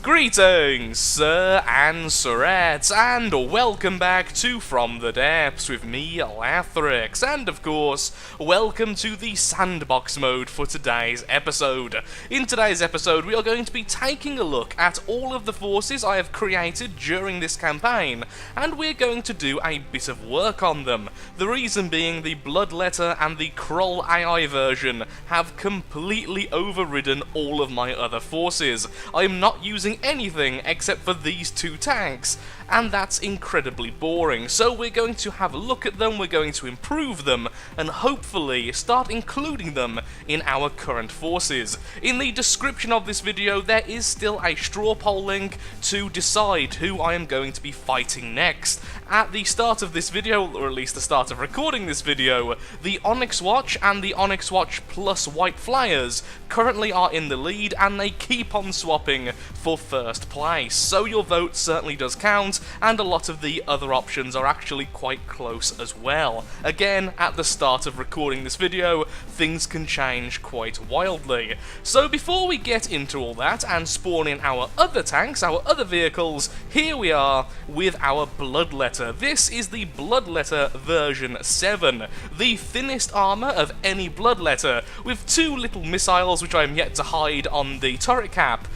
Greetings, Sir and Sirettes, and welcome back to From the Depths with me, Lathrix, and of course, welcome to the Sandbox mode for today's episode. In today's episode, we are going to be taking a look at all of the forces I have created during this campaign, and we're going to do a bit of work on them. The reason being the Bloodletter and the Krull AI version have completely overridden all of my other forces. I am not using anything except for these two tanks, and that's incredibly boring. So we're going to have a look at them, we're going to improve them, and hopefully start including them in our current forces. In the description of this video there is still a straw poll link to decide who I am going to be fighting next. At the start of this video, or at least the start of recording this video, the Onyx Watch and the Onyx Watch plus White Flyers currently are in the lead, and they keep on swapping for first place, so your vote certainly does count, and a lot of the other options are actually quite close as well. Again, at the start of recording this video, things can change quite wildly. So before we get into all that and spawn in our other tanks, our other vehicles, here we are with our Bloodletter. This is the Bloodletter version 7, the thinnest armour of any Bloodletter, with two little missiles which I am yet to hide on the turret cap,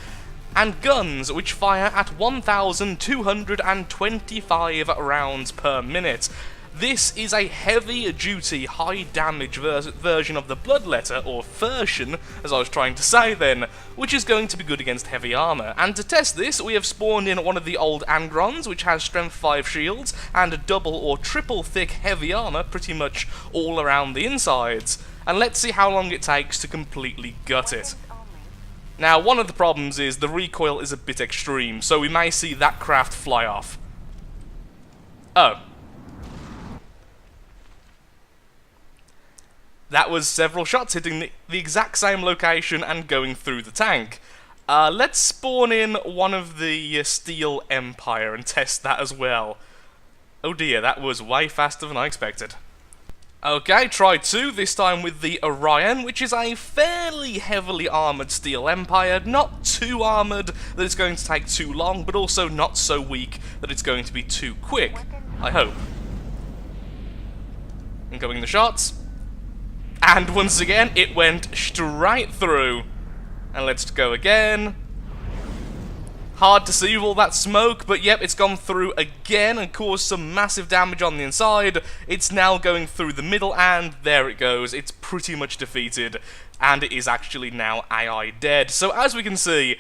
and guns which fire at 1,225 rounds per minute. This is a heavy-duty, high-damage version of the Bloodletter, or version, as I was trying to say then, which is going to be good against heavy armour. And to test this, we have spawned in one of the old Angrons, which has strength 5 shields, and a double or triple thick heavy armour pretty much all around the insides. And let's see how long it takes to completely gut it. Now, one of the problems is the recoil is a bit extreme, so we may see that craft fly off. Oh. That was several shots hitting the exact same location and going through the tank. Let's spawn in one of the Steel Empire and test that as well. Oh dear, that was way faster than I expected. Okay, try 2, this time with the Orion, which is a fairly heavily armoured Steel Empire, not too armoured that it's going to take too long, but also not so weak that it's going to be too quick, I hope. Incoming the shots. And once again, it went straight through. And let's go again. Hard to see with all that smoke, but yep, it's gone through again and caused some massive damage on the inside. It's now going through the middle, and there it goes. It's pretty much defeated, and it is actually now AI dead. So as we can see,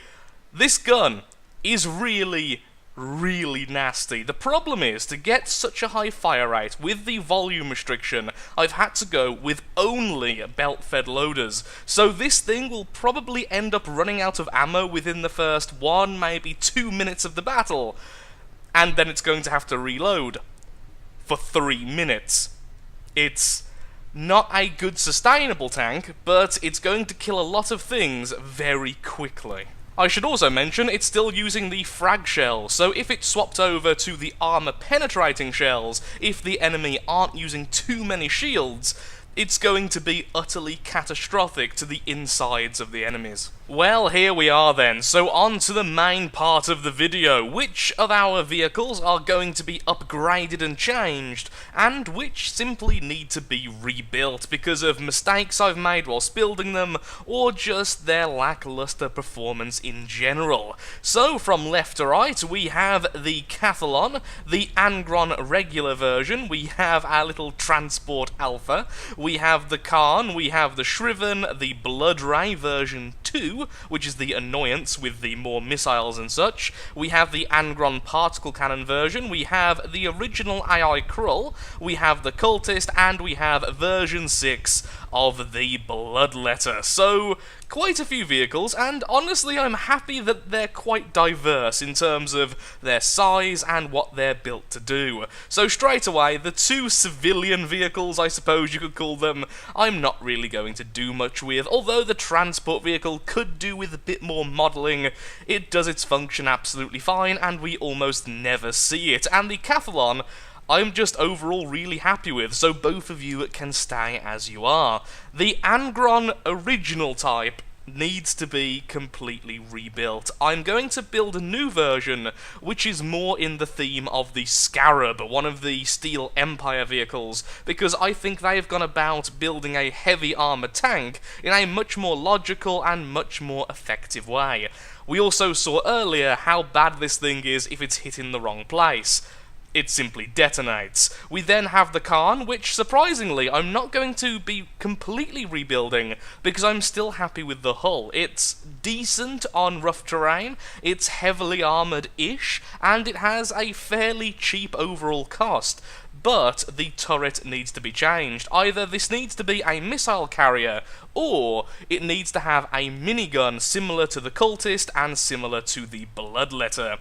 this gun is really nasty. The problem is, to get such a high fire rate with the volume restriction, I've had to go with only belt-fed loaders. So this thing will probably end up running out of ammo within the first 1, maybe 2 minutes of the battle, and then it's going to have to reload for 3 minutes. It's not a good sustainable tank, but it's going to kill a lot of things very quickly. I should also mention it's still using the frag shell, so if it swapped over to the armor-penetrating shells, if the enemy aren't using too many shields, it's going to be utterly catastrophic to the insides of the enemies. Well, here we are then, so on to the main part of the video. Which of our vehicles are going to be upgraded and changed, and which simply need to be rebuilt because of mistakes I've made whilst building them, or just their lackluster performance in general. So, from left to right, we have the Cathalon, the Angron regular version, we have our little Transport Alpha, we have the Khan, we have the Shriven, the Blood Ray version 2, which is the Annoyance with the more missiles and such. We have the Angron Particle Cannon version, we have the original AI Krull, we have the Cultist, and we have version 6 of the Bloodletter. So, quite a few vehicles, and honestly I'm happy that they're quite diverse in terms of their size and what they're built to do. So straight away, the two civilian vehicles, I suppose you could call them, I'm not really going to do much with. Although the transport vehicle could do with a bit more modelling, it does its function absolutely fine, and we almost never see it. And the Cathalon, I'm just overall really happy with, so both of you can stay as you are. The Angron original type needs to be completely rebuilt. I'm going to build a new version, which is more in the theme of the Scarab, one of the Steel Empire vehicles, because I think they have gone about building a heavy armor tank in a much more logical and much more effective way. We also saw earlier how bad this thing is if it's hit in the wrong place. It simply detonates. We then have the Khan, which, surprisingly, I'm not going to be completely rebuilding, because I'm still happy with the hull. It's decent on rough terrain, it's heavily armoured-ish, and it has a fairly cheap overall cost. But the turret needs to be changed. Either this needs to be a missile carrier, or it needs to have a minigun similar to the Cultist and similar to the Bloodletter.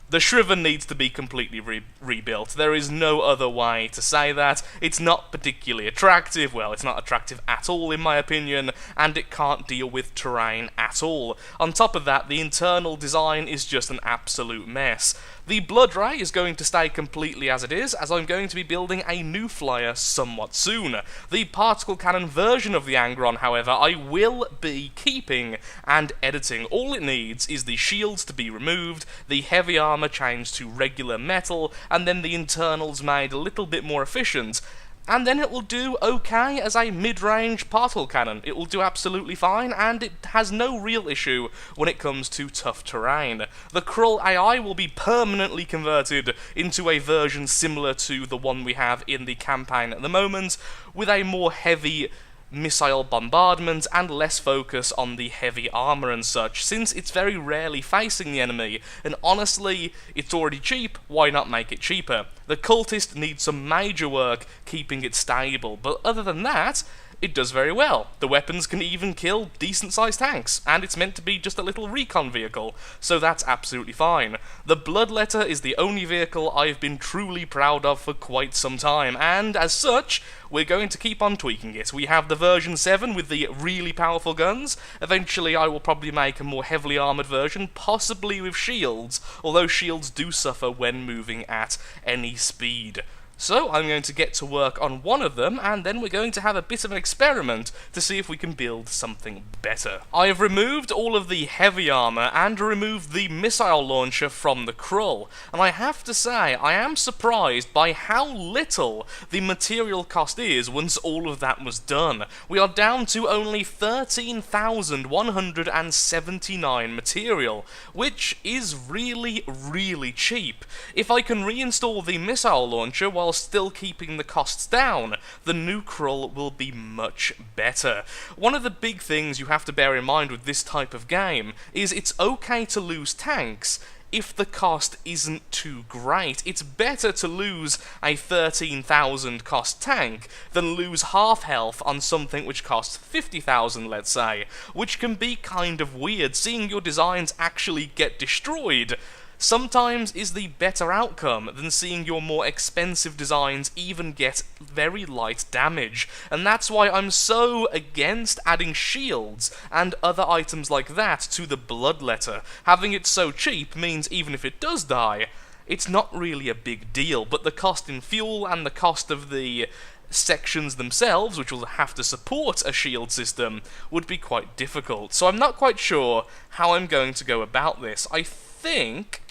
The Shriven needs to be completely rebuilt. There is no other way to say that. It's not particularly attractive. Well, it's not attractive at all, in my opinion, and it can't deal with terrain at all. On top of that, the internal design is just an absolute mess. The Blood Ray is going to stay completely as it is, as I'm going to be building a new flyer somewhat soon. The particle cannon version of the Angron, however, I will be keeping and editing. All it needs is the shields to be removed, the heavy armor changed to regular metal, and then the internals made a little bit more efficient. And then it will do okay as a mid-range particle cannon. It will do absolutely fine, and it has no real issue when it comes to tough terrain. The Krull AI will be permanently converted into a version similar to the one we have in the campaign at the moment, with a more heavy missile bombardment and less focus on the heavy armor and such, since it's very rarely facing the enemy, and honestly, it's already cheap, why not make it cheaper? The Cultist needs some major work keeping it stable, but other than that, it does very well. The weapons can even kill decent-sized tanks, and it's meant to be just a little recon vehicle, so that's absolutely fine. The Bloodletter is the only vehicle I've been truly proud of for quite some time, and as such, we're going to keep on tweaking it. We have the version 7 with the really powerful guns. Eventually I will probably make a more heavily armoured version, possibly with shields, although shields do suffer when moving at any speed. So I'm going to get to work on one of them, and then we're going to have a bit of an experiment to see if we can build something better. I have removed all of the heavy armor and removed the missile launcher from the Krull, and I have to say I am surprised by how little the material cost is once all of that was done. We are down to only 13,179 material, which is really, really cheap. If I can reinstall the missile launcher while still keeping the costs down, the new Krull will be much better. One of the big things you have to bear in mind with this type of game is it's okay to lose tanks if the cost isn't too great. It's better to lose a 13,000 cost tank than lose half health on something which costs 50,000, let's say, which can be kind of weird. Seeing your designs actually get destroyed sometimes is the better outcome than seeing your more expensive designs even get very light damage, and that's why I'm so against adding shields and other items like that to the Bloodletter. Having it so cheap means even if it does die, it's not really a big deal, but the cost in fuel and the cost of the sections themselves, which will have to support a shield system, would be quite difficult. So I'm not quite sure how I'm going to go about this. I think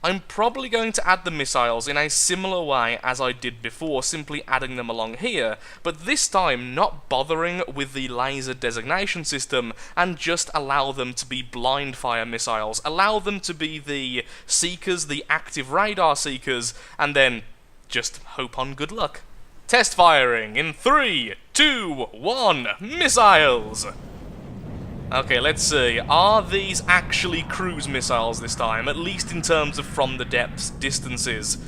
I'm probably going to add the missiles in a similar way as I did before, simply adding them along here, but this time not bothering with the laser designation system and just allow them to be blind fire missiles, allow them to be the seekers, the active radar seekers, and then just hope on good luck. Test firing in 3, 2, 1, missiles! Okay, let's see. Are these actually cruise missiles this time, at least in terms of from the depths distances?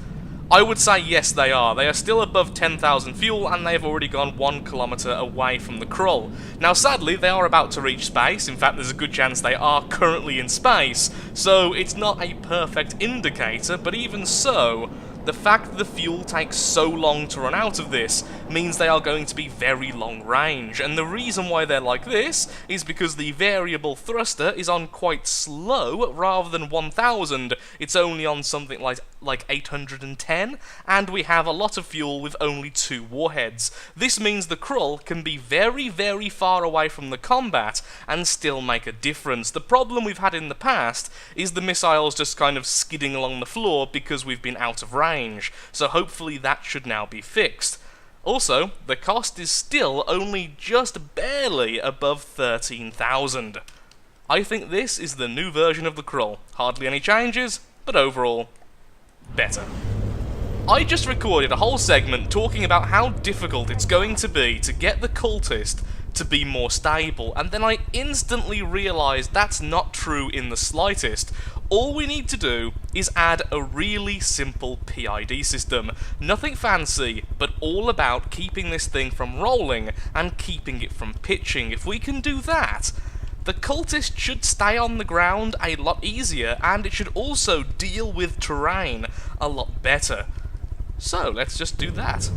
I would say yes, they are. They are still above 10,000 fuel, and they've already gone 1 kilometer away from the Krull. Now, sadly, they are about to reach space. In fact, there's a good chance they are currently in space, so it's not a perfect indicator, but even so, The fact that the fuel takes so long to run out of this means they are going to be very long range, and the reason why they're like this is because the variable thruster is on quite slow rather than 1000, it's only on something like 810, and we have a lot of fuel with only 2 warheads. This means the Krull can be very, very far away from the combat and still make a difference. The problem we've had in the past is the missiles just kind of skidding along the floor because we've been out of range, so hopefully that should now be fixed. Also, the cost is still only just barely above 13,000. I think this is the new version of the Krull. Hardly any changes, but overall, better. I just recorded a whole segment talking about how difficult it's going to be to get the Cultist to be more stable, and then I instantly realised that's not true in the slightest. All we need to do is add a really simple PID system. Nothing fancy, but all about keeping this thing from rolling and keeping it from pitching. If we can do that, the Cultist should stay on the ground a lot easier, and it should also deal with terrain a lot better. So, let's just do that.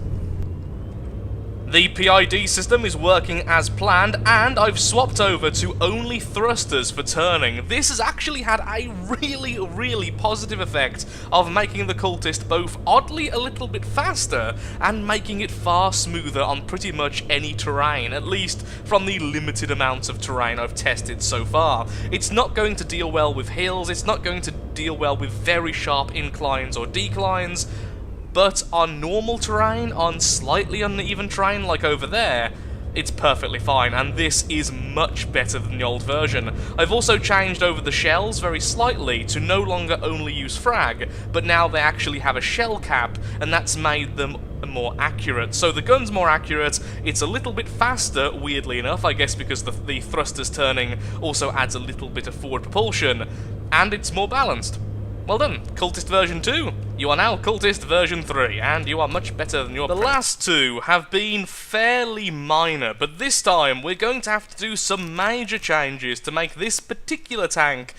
The PID system is working as planned, and I've swapped over to only thrusters for turning. This has actually had a really, really positive effect of making the Cultist both oddly a little bit faster and making it far smoother on pretty much any terrain, at least from the limited amounts of terrain I've tested so far. It's not going to deal well with hills, it's not going to deal well with very sharp inclines or declines, but on normal terrain, on slightly uneven terrain like over there, it's perfectly fine, and this is much better than the old version. I've also changed over the shells very slightly to no longer only use frag, but now they actually have a shell cap, and that's made them more accurate. So the gun's more accurate, it's a little bit faster, weirdly enough, I guess because the thrusters turning also adds a little bit of forward propulsion, and it's more balanced. Well done, Cultist version 2. You are now Cultist version 3, and you are much better than your... The last two have been fairly minor, but this time we're going to have to do some major changes to make this particular tank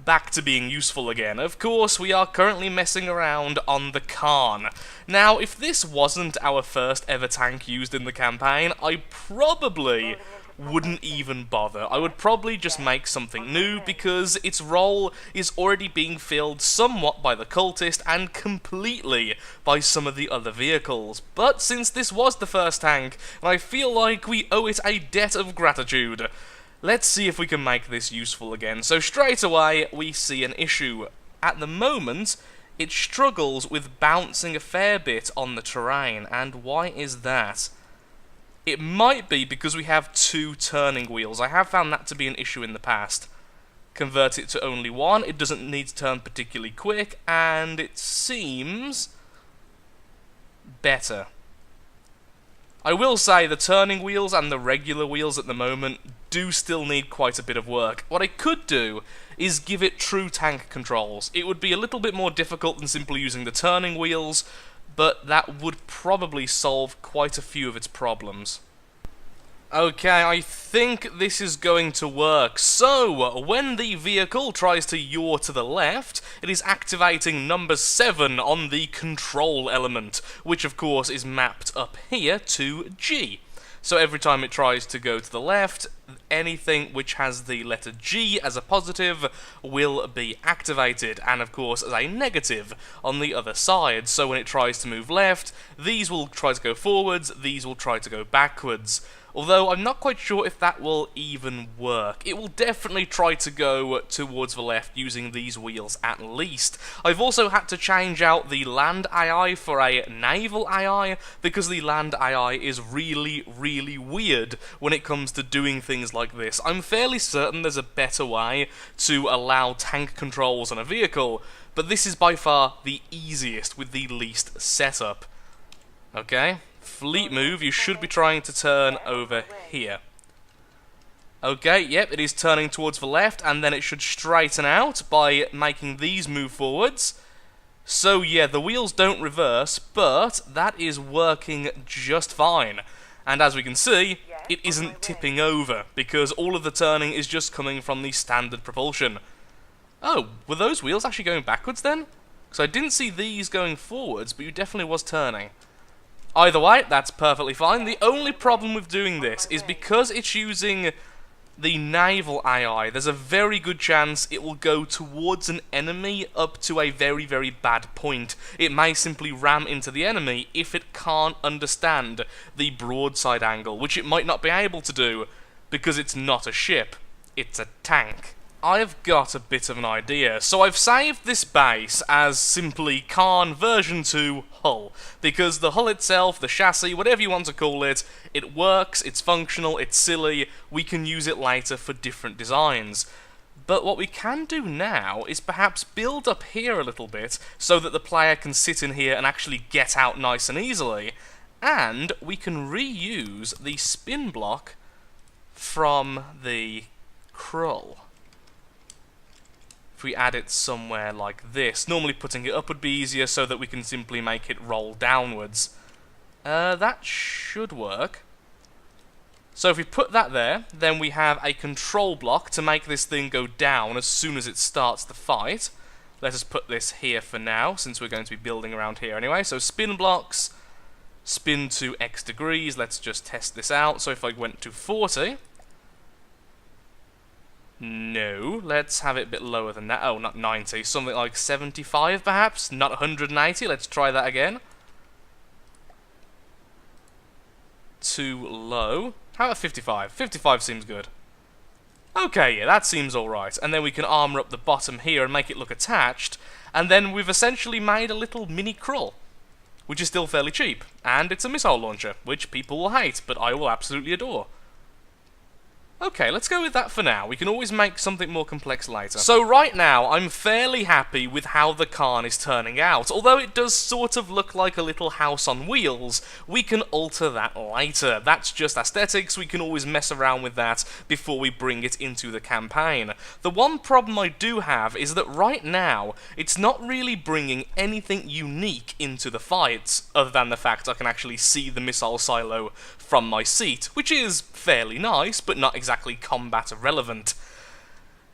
back to being useful again. Of course, we are currently messing around on the Khan. Now, if this wasn't our first ever tank used in the campaign, I probably wouldn't even bother. I would probably just make something new, because its role is already being filled somewhat by the Cultist and completely by some of the other vehicles. But since this was the first tank, and I feel like we owe it a debt of gratitude, let's see if we can make this useful again. So straight away, we see an issue. At the moment, it struggles with bouncing a fair bit on the terrain, and why is that? It might be because we have 2 turning wheels. I have found that to be an issue in the past. Convert it to only 1, it doesn't need to turn particularly quick, and it seems better. I will say the turning wheels and the regular wheels at the moment do still need quite a bit of work. What I could do is give it true tank controls. It would be a little bit more difficult than simply using the turning wheels, but that would probably solve quite a few of its problems. Okay, I think this is going to work. So, when the vehicle tries to yaw to the left, it is activating number 7 on the control element, which of course is mapped up here to G. So every time it tries to go to the left, anything which has the letter G as a positive will be activated, and of course as a negative on the other side. So when it tries to move left, these will try to go forwards, these will try to go backwards. Although I'm not quite sure if that will even work. It will definitely try to go towards the left using these wheels at least. I've also had to change out the land AI for a naval AI, because the land AI is really, really weird when it comes to doing things like this. I'm fairly certain there's a better way to allow tank controls on a vehicle, but this is by far the easiest with the least setup. Okay? Fleet move, you should be trying to turn over here. Okay, yep, it is turning towards the left, and then it should straighten out by making these move forwards. So yeah, the wheels don't reverse, but that is working just fine. And as we can see, it isn't tipping over, because all of the turning is just coming from the standard propulsion. Oh, were those wheels actually going backwards then? So I didn't see these going forwards, but you definitely was turning. Either way, that's perfectly fine. The only problem with doing this is because it's using the naval AI, there's a very good chance it will go towards an enemy up to a very, very bad point. It may simply ram into the enemy if it can't understand the broadside angle, which it might not be able to do because it's not a ship, it's a tank. I've got a bit of an idea, so I've saved this base as simply Khan version 2 hull, because the hull itself, the chassis, whatever you want to call it, it works, it's functional, it's silly, we can use it later for different designs. But what we can do now is perhaps build up here a little bit, so that the player can sit in here and actually get out nice and easily, and we can reuse the spin block from the Krull. If we add it somewhere like this. Normally putting it up would be easier so that we can simply make it roll downwards. That should work. So if we put that there, then we have a control block to make this thing go down as soon as it starts the fight. Let us put this here for now, since we're going to be building around here anyway. So spin blocks, spin to X degrees. Let's just test this out. So if I went to 40... No, let's have it a bit lower than that. Oh, not 90, something like 75 perhaps? Not 180, let's try that again. Too low. How about 55? 55 seems good. Okay, yeah, that seems alright. And then we can armor up the bottom here and make it look attached. And then we've essentially made a little mini Krull, which is still fairly cheap. And it's a missile launcher, which people will hate, but I will absolutely adore. Okay, let's go with that for now. We can always make something more complex later. So right now, I'm fairly happy with how the Khan is turning out. Although it does sort of look like a little house on wheels, we can alter that later. That's just aesthetics, we can always mess around with that before we bring it into the campaign. The one problem I do have is that right now, it's not really bringing anything unique into the fights, other than the fact I can actually see the missile silo from my seat, which is fairly nice, but not exactly combat relevant.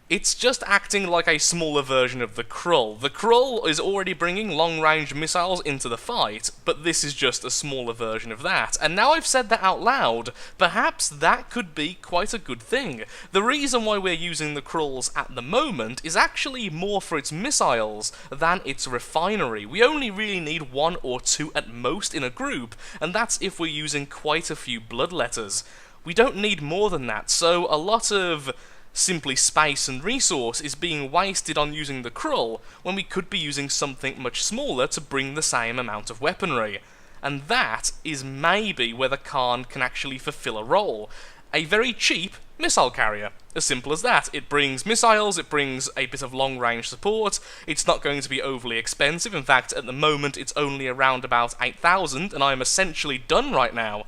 It's just acting like a smaller version of the Krull. The Krull is already bringing long-range missiles into the fight, but this is just a smaller version of that. And now I've said that out loud, perhaps that could be quite a good thing. The reason why we're using the Krulls at the moment is actually more for its missiles than its refinery. We only really need 1 or 2 at most in a group, and that's if we're using quite a few bloodletters. We don't need more than that, so a lot of simply space and resource is being wasted on using the Krull when we could be using something much smaller to bring the same amount of weaponry. And that is maybe where the Khan can actually fulfill a role. A very cheap missile carrier. As simple as that. It brings missiles, it brings a bit of long-range support, it's not going to be overly expensive. In fact, at the moment it's only around about 8,000, and I'm essentially done right now.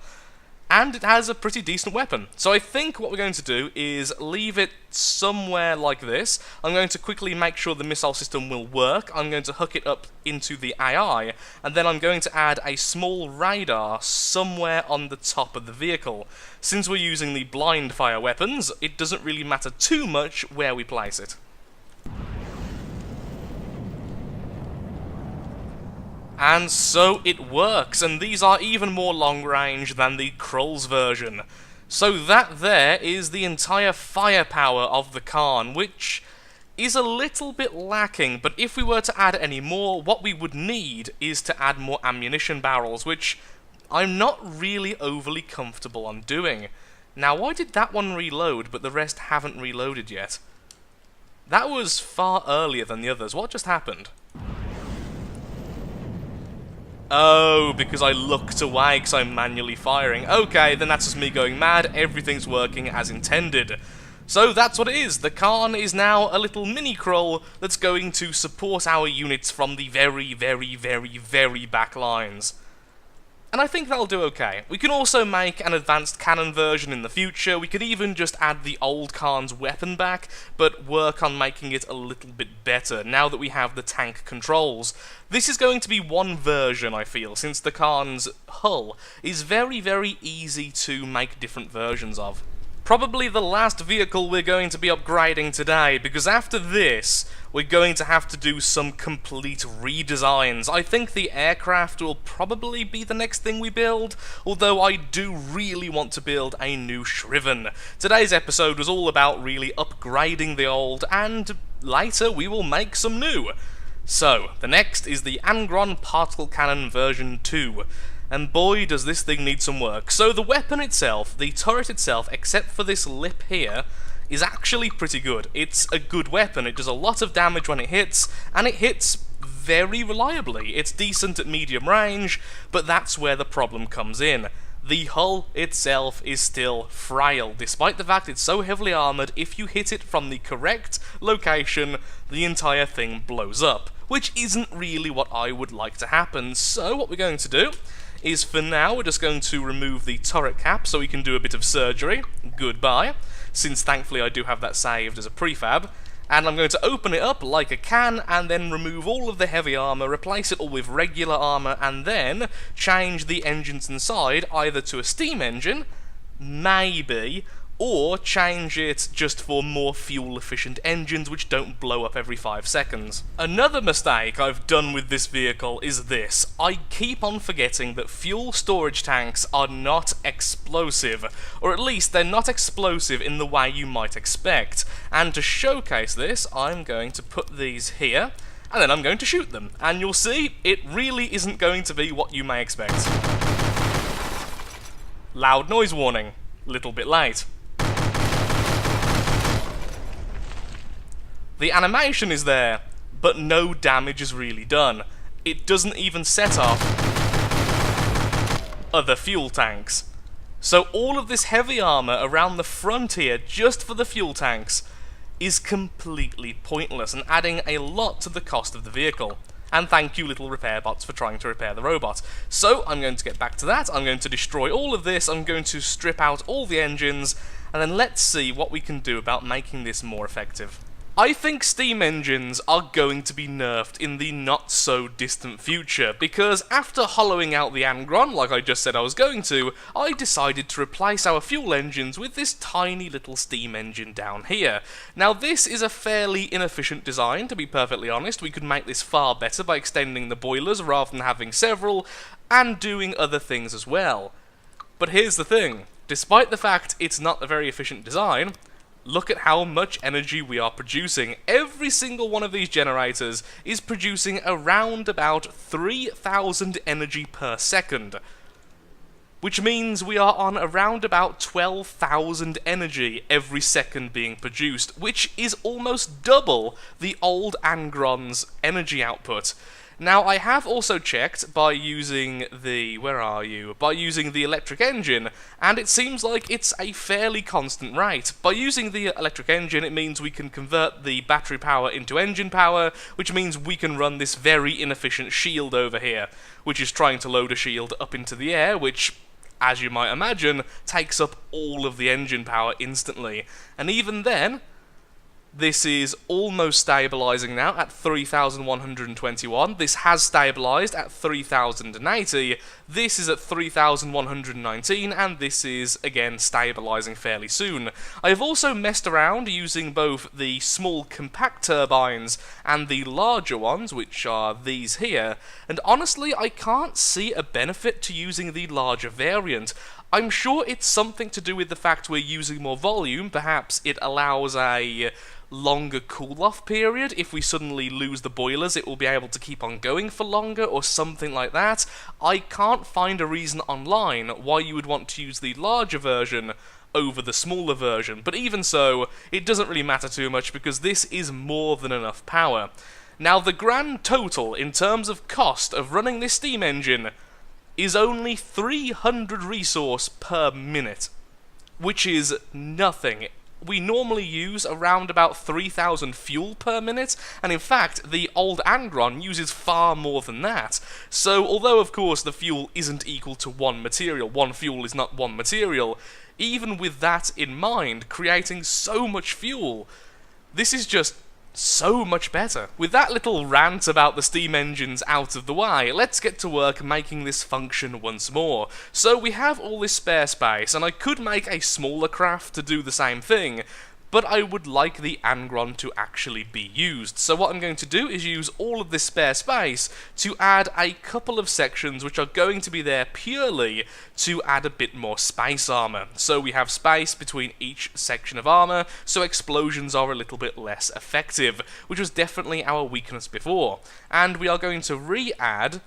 And it has a pretty decent weapon. So I think what we're going to do is leave it somewhere like this. I'm going to quickly make sure the missile system will work. I'm going to hook it up into the AI, and then I'm going to add a small radar somewhere on the top of the vehicle. Since we're using the blind fire weapons, it doesn't really matter too much where we place it. And so it works, and these are even more long-range than the Krull's version. So that there is the entire firepower of the Khan, which is a little bit lacking, but if we were to add any more, what we would need is to add more ammunition barrels, which I'm not really overly comfortable on doing. Now, why did that one reload, but the rest haven't reloaded yet? That was far earlier than the others. What just happened? Oh, because I looked away because I'm manually firing. Okay, then that's just me going mad. Everything's working as intended. So that's what it is. The Khan is now a little mini Krull that's going to support our units from the very, very, very, very back lines. And I think that'll do okay. We can also make an advanced cannon version in the future. We could even just add the old Khan's weapon back, but work on making it a little bit better now that we have the tank controls. This is going to be one version, I feel, since the Khan's hull is very, very easy to make different versions of. Probably the last vehicle we're going to be upgrading today, because after this, we're going to have to do some complete redesigns. I think the aircraft will probably be the next thing we build, although I do really want to build a new Shriven. Today's episode was all about really upgrading the old, and later we will make some new. So, the next is the Angron Particle Cannon version 2. And boy, does this thing need some work. So the weapon itself, the turret itself, except for this lip here, is actually pretty good. It's a good weapon, it does a lot of damage when it hits, and it hits very reliably. It's decent at medium range, but that's where the problem comes in. The hull itself is still frail, despite the fact it's so heavily armoured, if you hit it from the correct location, the entire thing blows up, which isn't really what I would like to happen. So what we're going to do is, for now, we're just going to remove the turret cap so we can do a bit of surgery. Goodbye, since thankfully I do have that saved as a prefab. And I'm going to open it up like a can, and then remove all of the heavy armour, replace it all with regular armour, and then change the engines inside either to a steam engine, maybe, or change it just for more fuel-efficient engines which don't blow up every 5 seconds. Another mistake I've done with this vehicle is this. I keep on forgetting that fuel storage tanks are not explosive, or at least they're not explosive in the way you might expect. And to showcase this, I'm going to put these here, and then I'm going to shoot them. And you'll see, it really isn't going to be what you may expect. Loud noise warning. Little bit late. The animation is there, but no damage is really done. It doesn't even set off other fuel tanks. So all of this heavy armour around the front here, just for the fuel tanks, is completely pointless and adding a lot to the cost of the vehicle. And thank you, little repair bots, for trying to repair the robot. So I'm going to get back to that. I'm going to destroy all of this. I'm going to strip out all the engines, and then let's see what we can do about making this more effective. I think steam engines are going to be nerfed in the not-so-distant future, because after hollowing out the Angron, like I just said I was going to, I decided to replace our fuel engines with this tiny little steam engine down here. Now this is a fairly inefficient design, to be perfectly honest. We could make this far better by extending the boilers rather than having several, and doing other things as well. But here's the thing, despite the fact it's not a very efficient design, look at how much energy we are producing. Every single one of these generators is producing around about 3,000 energy per second, which means we are on around about 12,000 energy every second being produced, which is almost double the old Angron's energy output. Now, I have also checked by using the... By using the electric engine, and it seems like it's a fairly constant rate. By using the electric engine, it means we can convert the battery power into engine power, which means we can run this very inefficient shield over here, which is trying to load a shield up into the air, which, as you might imagine, takes up all of the engine power instantly. And even then, this is almost stabilising now at 3,121. This has stabilised at 3,080. This is at 3,119, and this is, again, stabilising fairly soon. I have also messed around using both the small compact turbines and the larger ones, which are these here, and honestly, I can't see a benefit to using the larger variant. I'm sure it's something to do with the fact we're using more volume. Perhaps it allows a longer cool-off period. If we suddenly lose the boilers, it will be able to keep on going for longer, or something like that. I can't find a reason online why you would want to use the larger version over the smaller version, but even so, it doesn't really matter too much because this is more than enough power. Now, the grand total in terms of cost of running this steam engine is only 300 resource per minute, which is nothing. We normally use around about 3,000 fuel per minute, and in fact, the old Angron uses far more than that. So, although of course the fuel isn't equal to one material, one fuel is not one material, even with that in mind, creating so much fuel, this is just So much better. With that little rant about the steam engines out of the way, let's get to work making this function once more. So we have all this spare space, and I could make a smaller craft to do the same thing, but I would like the Angron to actually be used. So what I'm going to do is use all of this spare space to add a couple of sections which are going to be there purely to add a bit more space armor. So we have space between each section of armor, so explosions are a little bit less effective, which was definitely our weakness before. And we are going to re-add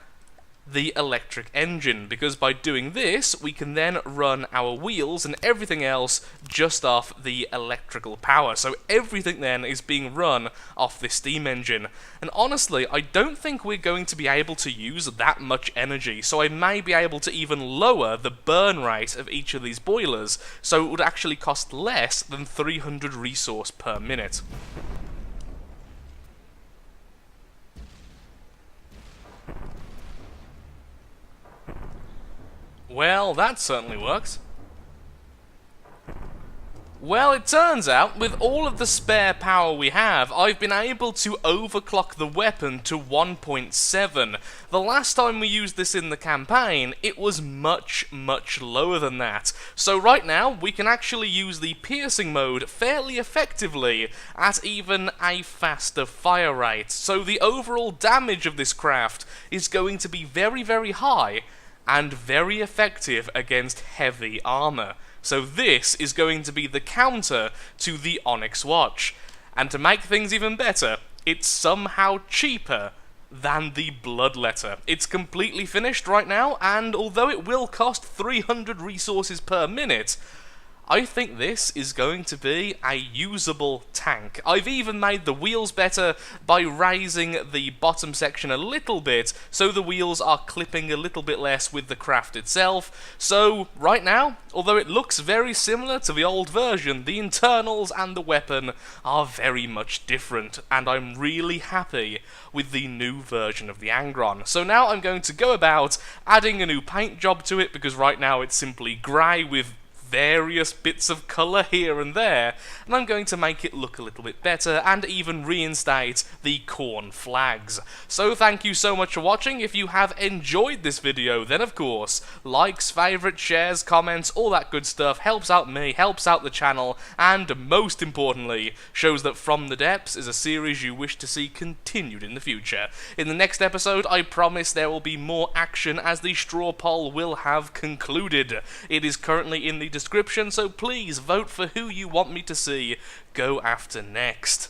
the electric engine, because by doing this we can then run our wheels and everything else just off the electrical power. So everything then is being run off this steam engine, and honestly I don't think we're going to be able to use that much energy, so I may be able to even lower the burn rate of each of these boilers, so it would actually cost less than 300 resource per minute. Well, that certainly works. Well, it turns out, with all of the spare power we have, I've been able to overclock the weapon to 1.7. The last time we used this in the campaign, it was much, much lower than that. So right now, we can actually use the piercing mode fairly effectively at even a faster fire rate. So the overall damage of this craft is going to be very, very high, and very effective against heavy armor. So this is going to be the counter to the Onyx Watch. And to make things even better, it's somehow cheaper than the Bloodletter. It's completely finished right now, and although it will cost 300 resources per minute, I think this is going to be a usable tank. I've even made the wheels better by raising the bottom section a little bit, so the wheels are clipping a little bit less with the craft itself. So, right now, although it looks very similar to the old version, the internals and the weapon are very much different, and I'm really happy with the new version of the Angron. So now I'm going to go about adding a new paint job to it, because right now it's simply grey with various bits of colour here and there, and I'm going to make it look a little bit better and even reinstate the Khorne flags. So thank you so much for watching. If you have enjoyed this video, then of course, likes, favourites, shares, comments, all that good stuff helps out me, helps out the channel, and most importantly, shows that From the Depths is a series you wish to see continued in the future. In the next episode, I promise there will be more action, as the straw poll will have concluded. It is currently in the description, so please vote for who you want me to see go after next.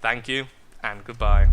Thank you, and goodbye.